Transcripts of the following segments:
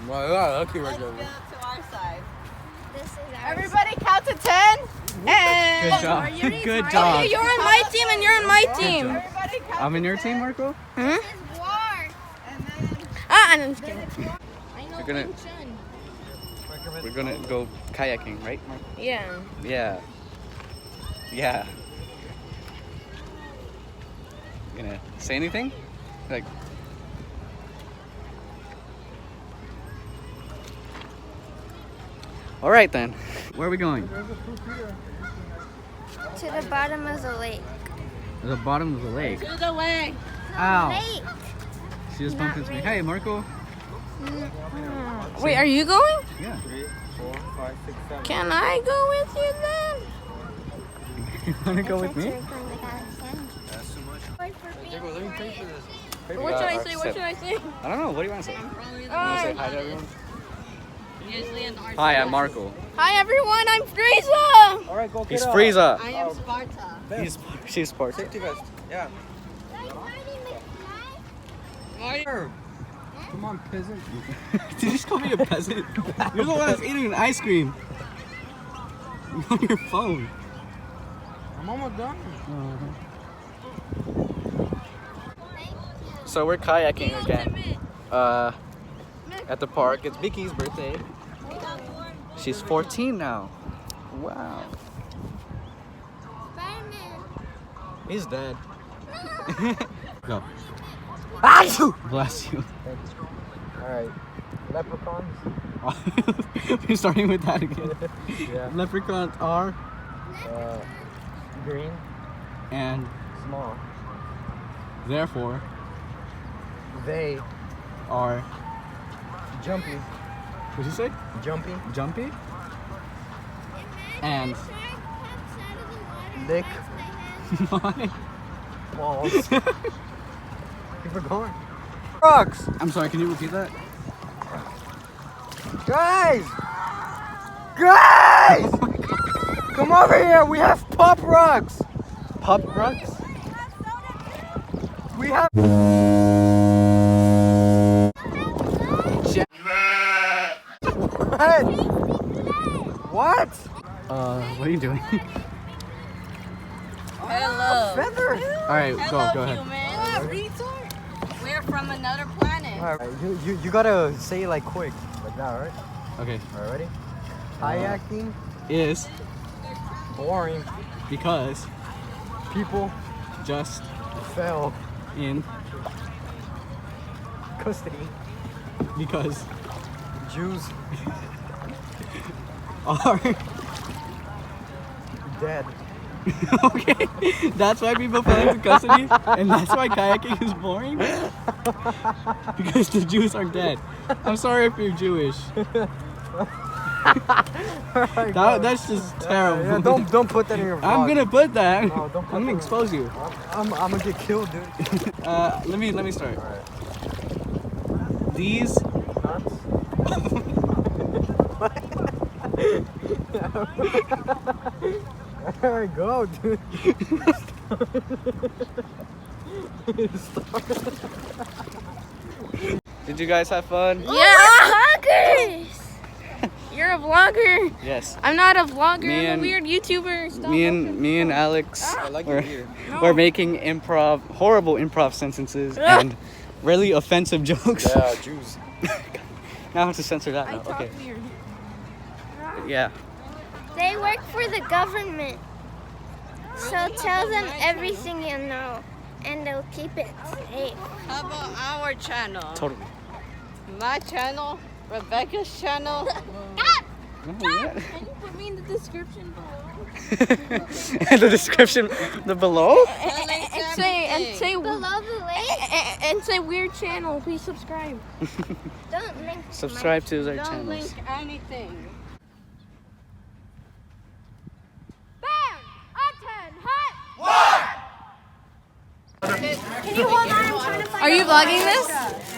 Well, you got lucky right there. Let's get to our side. This is our Everybody count to 10. And Good job. Good job. okay, you're on my team and you're on my team. Everybody count I'm in your team, Markl? This is war. I'm just kidding. We're gonna go kayaking, right, Markl? Yeah. Yeah. Yeah. You gonna say anything? Like. All right then. Where are we going? To the bottom of the lake. The bottom of the lake. To the way. Ow. Lake. She just bumped into me. Hey, Markl. Wait, are you going? Yeah. 3, 4, 5, 6, 7. Can I go with you then? You wanna go with me? That's too much. Let me pay for this. What should I say? What should I say? I don't know. What do you want to say? You want to say hi to everyone? Usually in our Hi, I'm Markl. Hi everyone, I'm Frieza. All right, go He's Frieza. I am Sparta. She's Sparta. Safety vest. Yeah. Come on, peasant. Did you just call me a peasant? You're the one that's eating an ice cream. You're on your phone. I'm almost done. So we're kayaking again. At the park. It's Vicky's birthday. She's 14 now. Wow. Spider-Man. He's dead. Go. Bless you. All right. Leprechauns. We're starting with that again. Yeah. Leprechauns are Green. and Small. therefore They are. jumpy. What'd you say? Jumpy. Jumpy and Lick. my. Balls. Keep it going. Rocks. I'm sorry. Can you repeat that? Guys! Guys! Come over here. We have pop rocks. Pop rocks. We have. What? What? What are you doing? Hello. Feather. All right, go ahead. Humans. We're from another planet. All right, you gotta say it like quick, like that, all right? Okay. All right, ready? Kayaking, Is boring. because People just fell in custody. because Jews are dead. okay. That's why people fell into custody, and that's why kayaking is boring. Because the Jews are dead. I'm sorry if you're Jewish. That's just terrible. Yeah, don't put that in your vlog. I'm gonna put that. No, don't put I'm gonna that. expose you. I'm gonna get killed, dude. Let me start. All right. These Nuts. There we go, dude. Did you guys have fun? Yeah. Vloggers. You're a vlogger. Yes. I'm not a vlogger. Me I'm and- a weird YouTuber. Stop Me looking. and Alex, I like your we're, beard. we're making horrible improv sentences and really offensive jokes. Yeah, Jews. Now I have to censor that I now. talk Okay. weird. Yeah. They work for the government. So tell them everything you know, and they'll keep it safe. How about our channel? Totally. My channel, Rebecca's channel. Oh, yeah. Can you put me in the description below? And the description below. and say Below the lake, and say weird channel. Please subscribe. don't link to Subscribe to their Don't channels. link anything. Can you hold on? I'm trying to find Are you vlogging this?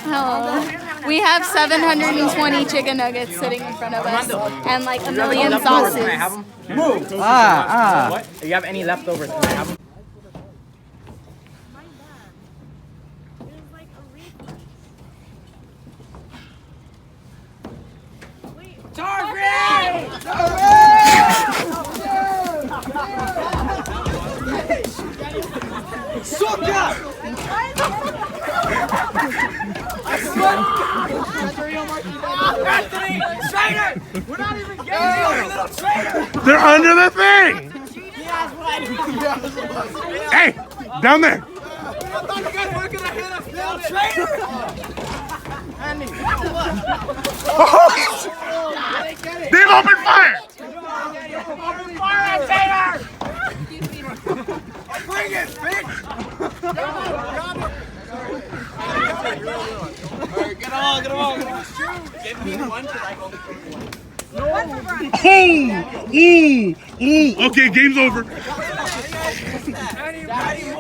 Hello. We have 720 chicken nuggets sitting in front of us and like a million sauces. Move! Ah. Do you have any leftovers? Can I have them? They're under the thing! Hey! Down there! They've opened fire! Open fire on Taylor! Bring it, bitch! Alright, get them all. Give me one because I only took one. Oh! Ooh! Ooh! Okay, game's over. Daddy,